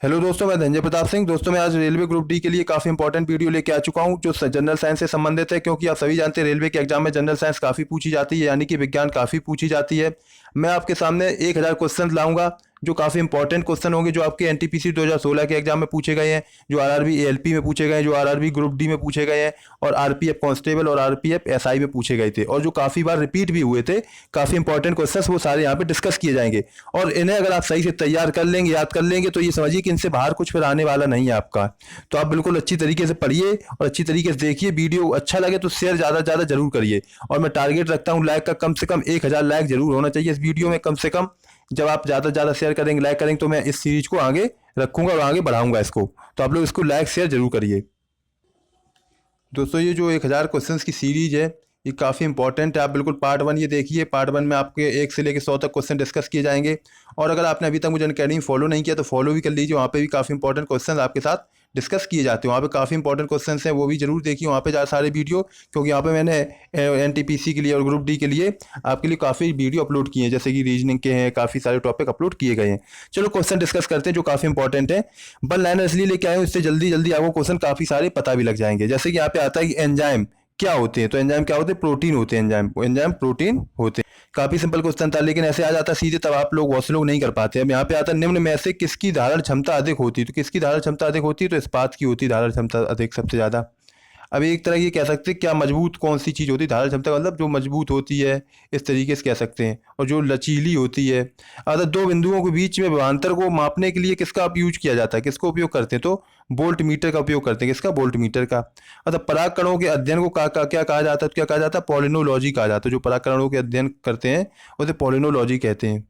Hello दोस्तों, मैं धनंजय प्रताप सिंह। दोस्तों, मैं आज रेलवे ग्रुप डी के लिए काफ़ी इंपॉर्टेंट वीडियो लेके आ चुका हूं जो जनरल साइंस से संबंधित है, क्योंकि आप सभी जानते हैं रेलवे के एग्जाम में जनरल साइंस काफ़ी पूछी जाती है, यानी कि विज्ञान काफ़ी पूछी जाती है। मैं आपके सामने 1000 क्वेश्चन लाऊंगा जो काफ़ी इंपॉर्टेंट क्वेश्चन होंगे, जो आपके एनटीपीसी 2016 के एग्जाम में पूछे गए हैं, जो आरआरबी एएलपी में पूछे गए हैं, जो आरआरबी ग्रुप डी में पूछे गए हैं, और आरपीएफ कांस्टेबल और आरपीएफ एसआई में पूछे गए थे, और जो काफ़ी बार रिपीट भी हुए थे। काफ़ी इंपॉर्टेंट क्वेश्चंस वो सारे यहाँ पे डिस्कस किए जाएंगे, और इन्हें अगर आप सही से तैयार कर लेंगे, याद कर लेंगे, तो ये समझिए कि इनसे बाहर कुछ फिर आने वाला नहीं है आपका। तो आप बिल्कुल अच्छी तरीके से पढ़िए और अच्छी तरीके से देखिए। वीडियो अच्छा लगे तो शेयर ज़्यादा से ज़्यादा जरूर करिए, और मैं टारगेट रखता हूँ लाइक का कम से कम 1000 लाइक जरूर होना चाहिए इस वीडियो में, कम से कम। जब आप ज़्यादा से ज़्यादा शेयर करेंगे, लाइक करेंगे, तो मैं इस सीरीज को आगे रखूंगा और आगे बढ़ाऊंगा इसको। तो आप लोग इसको लाइक शेयर जरूर करिए। दोस्तों, ये जो 1000 क्वेश्चंस की सीरीज है, ये काफ़ी इंपॉर्टेंट है। आप बिल्कुल पार्ट 1 ये देखिए। पार्ट 1 में आपके 1 से लेकर 100 तक क्वेश्चन डिस्कस किए जाएंगे, और अगर आपने अभी तक मुझे अनअकैडमी फॉलो नहीं किया तो फॉलो भी कर लीजिए। वहाँ पे भी काफ़ी इंपॉर्टेंट क्वेश्चन आपके साथ डिस्कस किए जाते हैं। वहाँ पे काफ़ी इंपॉर्टेंट क्वेश्चन हैं, वो भी जरूर देखिए वहाँ पे सारे वीडियो, क्योंकि यहाँ पे मैंने एनटीपीसी के लिए और ग्रुप डी के लिए आपके लिए काफ़ी वीडियो अपलोड किए हैं, जैसे कि रीजनिंग के हैं, काफ़ी सारे टॉपिक अपलोड किए गए हैं। चलो क्वेश्चन डिस्कस करते हैं जो काफ़ी इंपॉर्टेंट है। वन लाइनर इसलिए लेके आए हूँ, इससे जल्दी जल्दी आपको क्वेश्चन काफ़ी सारे पता भी लग जाएंगे। जैसे कि यहाँ पे आता है कि एंजाइम क्या होते हैं, तो एंजाइम क्या होते हैं? प्रोटीन होते हैं। एंजाइम एंजाइम प्रोटीन होते हैं। काफी सिंपल क्वेश्चन था, लेकिन ऐसे आ जाता सीधे, तब आप लोग बहुत से लोग नहीं कर पाते। अब यहाँ पे आता निम्न में से किसकी धारण क्षमता अधिक होती है, तो किसकी धारण क्षमता अधिक होती है? तो इस्पात की होती है धारण क्षमता अधिक, सबसे ज्यादा। अब एक तरह ये कह सकते हैं क्या मजबूत कौन सी चीज़ होती है? धारण क्षमता का मतलब जो मजबूत होती है, इस तरीके से कह सकते हैं, और जो लचीली होती है। अगर दो बिंदुओं के बीच में विभवांतर को मापने के लिए किसका यूज किया जाता है, किसको उपयोग करते हैं? तो वोल्ट मीटर का उपयोग करते हैं। किसका? वोल्ट मीटर का। अतः पराग कणों के अध्ययन को क्या कहा जाता है? तो क्या कहा जाता है? पॉलिनोलॉजी कहा जाता है। जो पराग कणों के अध्ययन करते हैं उसे पॉलिनोलॉजी कहते हैं।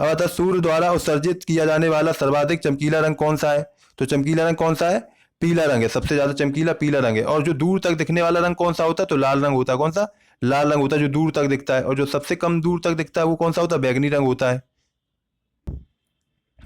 अब अतः सूर्य द्वारा उत्सर्जित किया जाने वाला सर्वाधिक चमकीला रंग कौन सा है? तो चमकीला रंग कौन सा है? पीला रंग है। सबसे ज्यादा चमकीला पीला रंग है। और जो दूर तक दिखने वाला रंग कौन सा होता है? तो लाल रंग होता है। कौन सा? लाल रंग होता है, जो दूर तक दिखता है। और जो सबसे कम दूर तक दिखता है वो कौन सा होता है? बैगनी रंग होता है।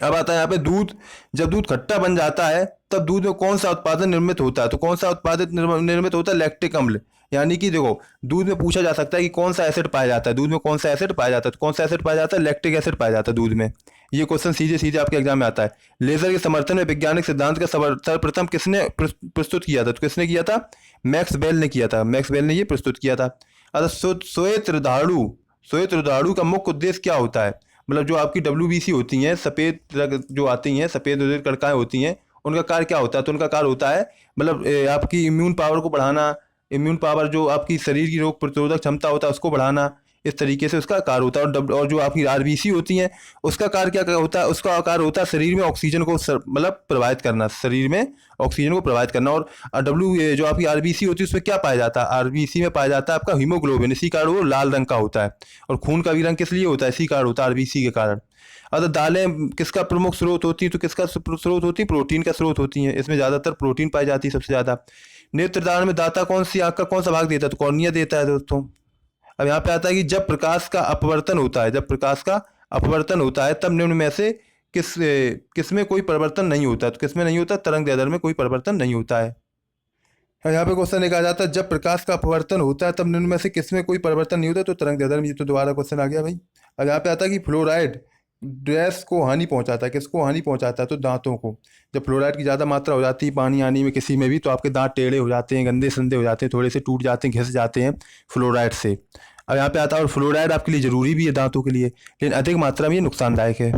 अब आता है यहाँ पे दूध। जब दूध खट्टा बन जाता है तब दूध में कौन सा उत्पादन निर्मित होता है? तो कौन सा उत्पादित निर्मित होता है? लैक्टिक अम्ल। यानी कि देखो, दूध में पूछा जा सकता है कि कौन सा एसिड पाया जाता है, दूध में कौन सा एसिड पाया जाता है? तो कौन सा एसिड पाया जाता है? लैक्टिक एसिड पाया जाता है दूध में। ये क्वेश्चन सीधे सीधे आपके एग्जाम में आता है। लेजर के समर्थन में वैज्ञानिक सिद्धांत का सर्वप्रथम किसने प्रस्तुत किया था? तो किसने किया था? मैक्स बेल ने किया था। मैक्स बेल ने ये प्रस्तुत किया था। अतः श्वेत रुधाणु का मुख्य उद्देश्य क्या होता है? मतलब जो आपकी WBC होती हैं, सफ़ेद रंग जो आती हैं, सफ़ेद उदर कणिकाएं होती हैं, उनका कार्य क्या होता है? तो उनका कार्य होता है मतलब आपकी इम्यून पावर को बढ़ाना। इम्यून पावर जो आपकी शरीर की रोग प्रतिरोधक क्षमता होता है उसको बढ़ाना, इस तरीके से उसका कार्य होता है। और जो आपकी RBC होती हैं, उसका कार्य क्या होता है? उसका कार्य होता है शरीर में ऑक्सीजन को मतलब प्रभावित करना, शरीर में ऑक्सीजन को प्रभावित करना। और जो आपकी RBC होती है उसमें क्या पाया जाता है? RBC में पाया जाता है आपका हीमोग्लोबिन। इसी कारण वो लाल रंग का होता है। और खून का भी रंग किस लिए होता है? इसी कारण होता है, RBC के कारण। अगर दालें किसका प्रमुख स्रोत होती है? तो किसका स्रोत होती है? प्रोटीन का स्रोत होती हैं। इसमें ज़्यादातर प्रोटीन पाई जाती है सबसे ज़्यादा। नेत्रदान में दाता कौन सी आँख का कौन सा भाग देता है? तो कॉर्निया देता है दोस्तों। अब यहाँ पे आता है कि जब प्रकाश का अपवर्तन होता है, जब प्रकाश का अपवर्तन होता है तब निम्न में से किस में कोई परिवर्तन नहीं होता है? तो किस में नहीं होता? तरंग दैर्ध्य में कोई परिवर्तन नहीं होता है। और यहाँ पे क्वेश्चन एक आ जाता है, जब प्रकाश का अपवर्तन होता है तब निम्न में से किस में कोई परिवर्तन नहीं होता? तो तरंग दैर्ध्य में। ये तो दोबारा क्वेश्चन आ गया भाई। अब यहाँ पे आता है कि फ्लोराइड ड्रेस को हानि पहुंचाता है। किसको हानि पहुंचाता है? तो दांतों को। जब फ्लोराइड की ज़्यादा मात्रा हो जाती है पानी आनी में किसी में भी, तो आपके दांत टेढ़े हो जाते हैं, गंदे संदे हो जाते हैं, थोड़े से टूट जाते हैं, घिस जाते हैं फ्लोराइड से। अब यहाँ पे आता है, और फ्लोराइड आपके लिए जरूरी भी है दांतों के लिए, लेकिन अधिक मात्रा में ये नुकसानदायक है।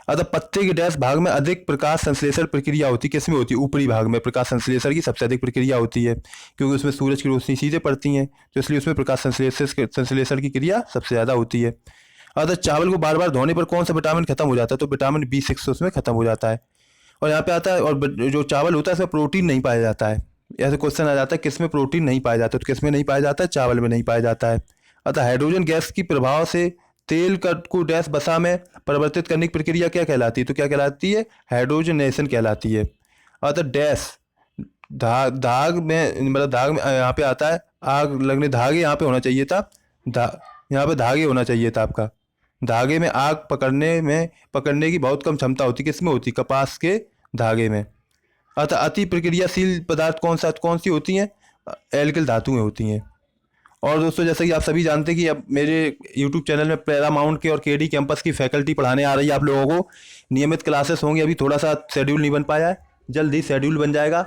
अतः पत्ते के डैश भाग में अधिक प्रकाश संश्लेषण प्रक्रिया होती है। किस में होती है? ऊपरी भाग में प्रकाश संश्लेषण की सबसे अधिक प्रक्रिया होती है, क्योंकि उसमें सूरज की रोशनी सीधे पड़ती है, तो इसलिए उसमें प्रकाश संश्लेषण की क्रिया सबसे ज़्यादा होती है। अतः चावल को बार बार धोने पर कौन सा विटामिन खत्म हो जाता है? तो विटामिन B6 उसमें खत्म हो जाता है। और यहाँ पे आता है, और जो चावल होता है इसमें प्रोटीन नहीं पाया जाता है। ऐसे क्वेश्चन आ जाता है किस में प्रोटीन नहीं पाया जाता है? तो किस में नहीं पाया जाता है? चावल में नहीं पाया जाता है। अतः हाइड्रोजन गैस की प्रभाव से तेल को डैश वसा में परिवर्तित करने की प्रक्रिया क्या कहलाती है? तो क्या कहलाती है? हाइड्रोजनेशन कहलाती है। अतः डैश धाग में, मतलब धाग में यहाँ पे आता है आग लगने, धागे यहाँ पे होना चाहिए था, यहाँ पे धागे होना चाहिए था आपका। धागे में आग पकड़ने की बहुत कम क्षमता होती है। किसमें होती? कपास के धागे में। अतः अति प्रक्रियाशील पदार्थ कौन सी होती हैं? एल्किल धातुएं होती हैं। और दोस्तों जैसे कि आप सभी जानते हैं कि अब मेरे यूट्यूब चैनल में पैरामाउंट के और केडी कैंपस की फैकल्टी पढ़ाने आ रही है आप लोगों को। नियमित क्लासेस होंगी, अभी थोड़ा सा शेड्यूल नहीं बन पाया है, जल्द ही शेड्यूल बन जाएगा।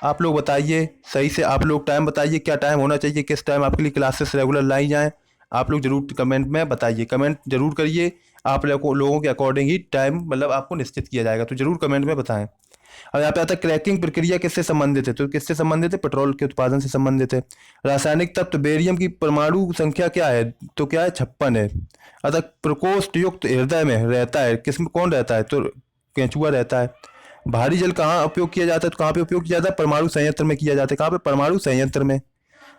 आप लोग बताइए सही से, आप लोग टाइम बताइए क्या टाइम होना चाहिए, किस टाइम आपके लिए क्लासेस रेगुलर लाई जाएँ। आप लोग जरूर कमेंट में बताइए, कमेंट जरूर करिए। आप लोगों के अकॉर्डिंग ही टाइम मतलब आपको निश्चित किया जाएगा, तो जरूर कमेंट में बताएं। अब यहाँ पे आता है क्रैकिंग प्रक्रिया किससे संबंधित है, तो किससे संबंधित है, पेट्रोल के उत्पादन से संबंधित है। रासायनिक तत्व बेरियम की परमाणु संख्या क्या है, तो क्या है 56 है। अतः प्रकोष्ठ युक्त हृदय में रहता है, किसमें कौन रहता है, तो केंचुआ रहता है। भारी जल कहाँ उपयोग किया जाता है, तो कहाँ पे उपयोग किया जाता है, परमाणु संयंत्र में किया जाता है। कहाँ पे, परमाणु संयंत्र में।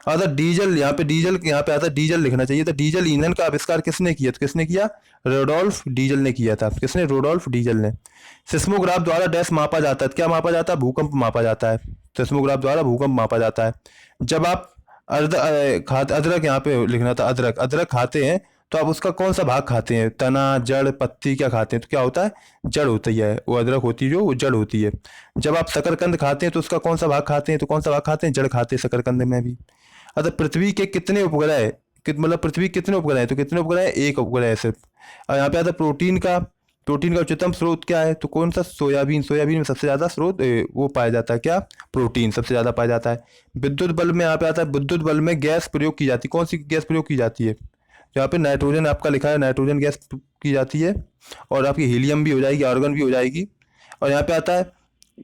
आता डीजल, यहाँ पे आता है डीजल लिखना चाहिए था। डीजल ईंधन का आविष्कार किसने किया, तो किसने किया, रोडोल्फ डीजल ने किया था। किसने, रोडोल्फ डीजल ने। सिस्मोग्राफ द्वारा डैश मापा जाता है, क्या मापा जाता है, भूकंप मापा जाता है। सिस्मोग्राफ द्वारा भूकंप मापा जाता है। जब आप अदरक यहाँ पे लिखना था, अदरक, अदरक खाते हैं तो आप उसका कौन सा भाग खाते हैं, तना, जड़, पत्ती, क्या खाते हैं, तो क्या होता है, जड़ होती है। वो अदरक होती है जो, वो जड़ होती है। जब आप शकरकंद खाते हैं तो उसका कौन सा भाग खाते हैं, तो कौन सा भाग खाते हैं, जड़ खाते हैं शकरकंद में भी। अतः पृथ्वी के कितने उपग्रह है, मतलब पृथ्वी के कितने उपग्रह है, तो कितने उपग्रह है, एक उपग्रह है सिर्फ। और यहाँ पे आता है प्रोटीन का, प्रोटीन का उच्चतम स्रोत क्या है, तो कौन सा, सोयाबीन। सोयाबीन में सबसे ज़्यादा स्रोत वो पाया जाता है, क्या, प्रोटीन सबसे ज़्यादा पाया जाता है। विद्युत बल्ब में यहाँ पे आता है, विद्युत बल्ब में गैस प्रयोग की जाती है, कौन सी गैस प्रयोग की जाती है, यहाँ पे नाइट्रोजन आपका लिखा है, नाइट्रोजन गैस की जाती है। और आपकी हीलियम भी हो जाएगी, आर्गन भी हो जाएगी। और यहाँ पे आता है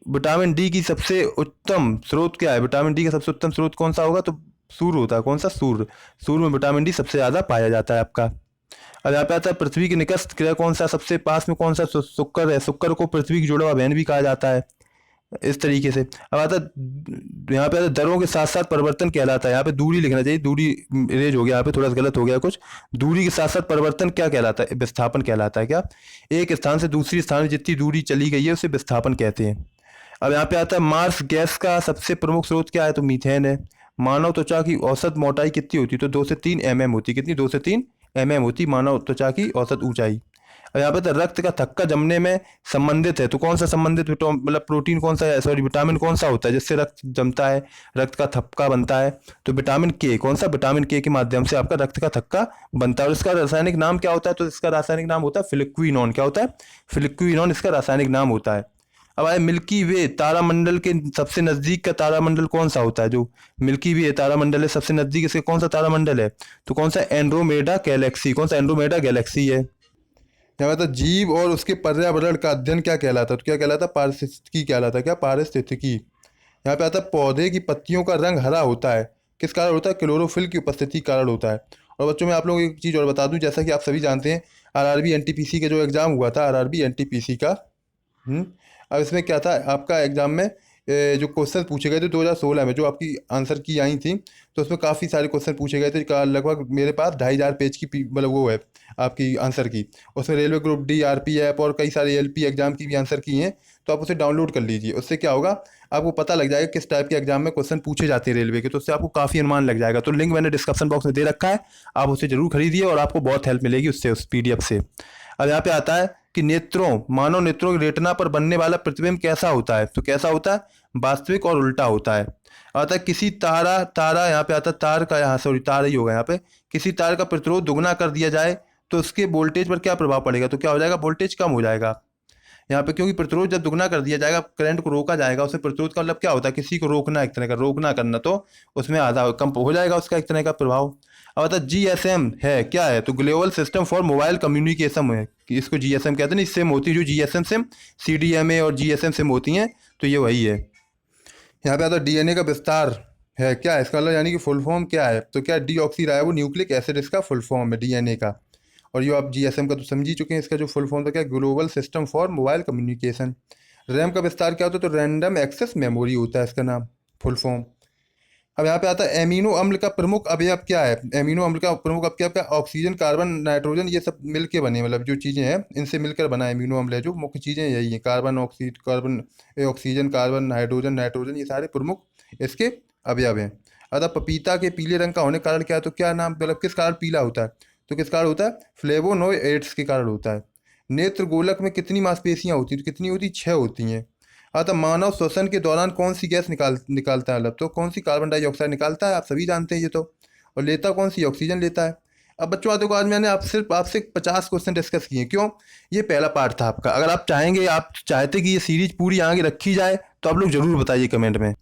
विटामिन डी की सबसे उत्तम स्रोत क्या है, विटामिन डी का सबसे उत्तम स्रोत कौन सा होगा, तो सूर्य होता है। कौन सा, सूर्य। सूर्य में विटामिन डी सबसे ज़्यादा पाया जाता है आपका। अब यहाँ पे आता है पृथ्वी के निकटस्थ ग्रह कौन सा, सबसे पास में कौन सा, शुक्र है। शुक्र को पृथ्वी की जुड़ा हुआ बहन भी कहा जाता है, इस तरीके से। अब आता है यहाँ पे आता है दरों के साथ साथ परिवर्तन कहलाता है, यहाँ पे दूरी लिखना चाहिए, दूरी इरेज हो गया यहाँ पे, थोड़ा सा गलत हो गया कुछ। दूरी के साथ साथ परिवर्तन क्या कहलाता है, विस्थापन कहलाता है। क्या, एक स्थान से दूसरी स्थान में जितनी दूरी चली गई है उसे विस्थापन कहते हैं। अब यहाँ पे आता है मार्स गैस का सबसे प्रमुख स्रोत क्या है, तो मीथेन है। मानव त्वचा की औसत मोटाई कितनी होती है, तो 2 से 3 mm होती है। कितनी, 2 से 3 mm होती मानव त्वचा की औसत ऊंचाई। अब यहाँ पे तो रक्त का थक्का जमने में संबंधित है, तो कौन सा संबंधित, मतलब प्रोटीन कौन सा है, सॉरी विटामिन कौन सा होता है जिससे रक्त जमता है, रक्त का थक्का बनता है, तो विटामिन के। कौन सा, विटामिन के माध्यम से आपका रक्त का थक्का बनता है। और इसका रासायनिक नाम क्या होता है, तो इसका रासायनिक नाम होता है फ्लिक्विनोन। क्या होता है, फ्लिक्विनोन इसका रासायनिक नाम होता है। अब आए मिल्की वे तारामंडल के सबसे नजदीक का तारामंडल कौन सा होता है, जो मिल्की वे तारामंडल है सबसे नजदीक इसके कौन सा तारामंडल है, तो कौन सा, एंड्रोमेडा गैलेक्सी। कौन सा, एंड्रोमेडा गैलेक्सी है। यहाँ मतलब जीव और उसके पर्यावरण का अध्ययन क्या कहलाता है, तो क्या कहलाता है, पारिस्थितिकी कहलाता है। क्या, पारिस्थितिकी। यहाँ पे आता है पौधे की पत्तियों का रंग हरा होता है, किस कारण होता है, क्लोरोफिल की उपस्थिति के कारण होता है। और बच्चों मैं आप लोगों को एक चीज़ और बता दूं, जैसा कि आप सभी जानते हैं आरआरबी एनटीपीसी का जो एग्ज़ाम हुआ था, आरआरबी एनटीपीसी का। अब इसमें क्या था, आपका एग्जाम में जो क्वेश्चन पूछे गए थे 2016 में, जो आपकी आंसर की आई थी, तो उसमें काफ़ी सारे क्वेश्चन पूछे गए थे। लगभग मेरे पास 2500 पेज की मतलब वो है आपकी आंसर की। उसमें रेलवे ग्रुप डी, आरपीएफ और कई सारे एलपी एग्जाम की भी आंसर की हैं, तो आप उसे डाउनलोड कर लीजिए। उससे क्या होगा, आपको पता लग जाएगा किस टाइप के एग्जाम में क्वेश्चन पूछे जाते हैं रेलवे के, तो उससे आपको काफ़ी अनुमान लग जाएगा। तो लिंक मैंने डिस्क्रिप्शन बॉक्स में दे रखा है, आप उसे जरूर खरीदिए और आपको बहुत हेल्प मिलेगी उससे, उस पीडीएफ से। अब यहाँ पे आता है कि नेत्रों, मानव नेत्रों के रेटिना पर बनने वाला प्रतिबिंब कैसा होता है, तो कैसा होता है, वास्तविक और उल्टा होता है। आता है किसी तारा, तारा यहाँ पे आता है तार का, यहाँ सॉरी तार ही होगा यहाँ पे, किसी तार का प्रतिरोध दुगना कर दिया जाए तो उसके वोल्टेज पर क्या प्रभाव पड़ेगा, तो क्या हो जाएगा, वोल्टेज कम हो जाएगा यहाँ पे, क्योंकि प्रतिरोध जब दुगना कर दिया जाएगा, करंट को रोका जाएगा। उससे प्रतिरोध का मतलब क्या होता है, किसी को रोकना, एक तरह का रोकना करना, तो उसमें आधा कम हो जाएगा उसका एक तरह का प्रभाव। अब आता है जीएसएम है, क्या है, तो global system for mobile communication है, कि इसको जीएसएम कहते हैं। इससे होती है जो जीएसएम सिम, सीडीएमए और जीएसएम सिम होती हैं, तो ये वही है। यहाँ पे आता है डीएनए का विस्तार है, क्या है इसका मतलब, यानी कि फुल फॉर्म क्या है, तो क्या डीऑक्सी राइबो न्यूक्लिक एसिड इसका फुल फॉर्म है डीएनए का। और ये आप जीएसएम का तो समझ ही चुके हैं, इसका जो फुल फॉर्म था क्या, global system for mobile communication. RAM का विस्तार क्या होता है, तो रैंडम एक्सेस मेमोरी होता है इसका नाम, फुल फॉर्म। अब यहाँ पे आता है एमिनो अम्ल का प्रमुख अवयव क्या है, एमिनो अम्ल का प्रमुख अवयव क्या, ऑक्सीजन, कार्बन, नाइट्रोजन, ये सब मिलके बने, मतलब जो चीज़ें हैं इनसे मिलकर बना एमिनो अम्ल है। जो मुख्य चीज़ें यही हैं, carbon, oxygen, carbon, hydrogen, nitrogen, ये सारे प्रमुख इसके अवयव हैं। अतः पपीता के पीले रंग का होने का कारण क्या है, तो क्या नाम, मतलब किस कारण पीला होता है, तो किस कारण होता है, फ्लेवोनोइड्स के कारण होता है। नेत्र गोलक में कितनी मांसपेशियां होती हैं, तो कितनी होती, 6 होती हैं। तो मानव श्वसन के दौरान कौन सी गैस निकालता है, मतलब तो कौन सी, कार्बन डाइऑक्साइड निकालता है, आप सभी जानते हैं ये तो। और लेता कौन सी ऑक्सीजन लेता है। अब बच्चों देखो, आज मैंने आपसे 50 क्वेश्चन डिस्कस किए। क्यों? ये पहला पार्ट था आपका। अगर आप चाहेंगे, आप चाहते कि ये सीरीज पूरी आगे रखी जाए, तो आप लोग जरूर बताइए कमेंट में।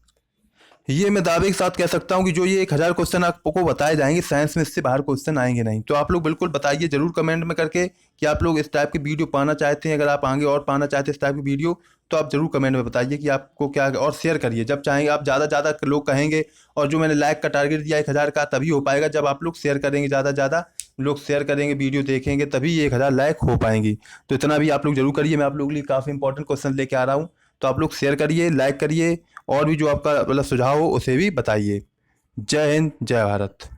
ये मैं दावे के साथ कह सकता हूँ कि जो ये 1000 क्वेश्चन आपको बताए जाएंगे, साइंस में इससे बाहर क्वेश्चन आएंगे नहीं। तो आप लोग बिल्कुल बताइए जरूर कमेंट में करके कि आप लोग इस टाइप की वीडियो पाना चाहते हैं। अगर आप आगे और पाना चाहते हैं इस टाइप की वीडियो, तो आप जरूर कमेंट में बताइए कि आपको क्या, और शेयर करिए जब चाहेंगे। आप ज़्यादा लोग कहेंगे, और जो मैंने लाइक का टारगेट दिया 1000 का, तभी हो पाएगा जब आप लोग शेयर करेंगे। ज़्यादा लोग शेयर करेंगे, वीडियो देखेंगे, तभी ये 1000 लाइक हो पाएंगी। तो इतना भी आप लोग जरूर करिए। मैं आप लोगों के लिए काफ़ी इंपॉर्टेंट क्वेश्चन लेके आ रहा हूँ। तो आप लोग शेयर करिए, लाइक करिए, और भी जो आपका मतलब सुझाव हो उसे भी बताइए। जय हिंद, जय भारत।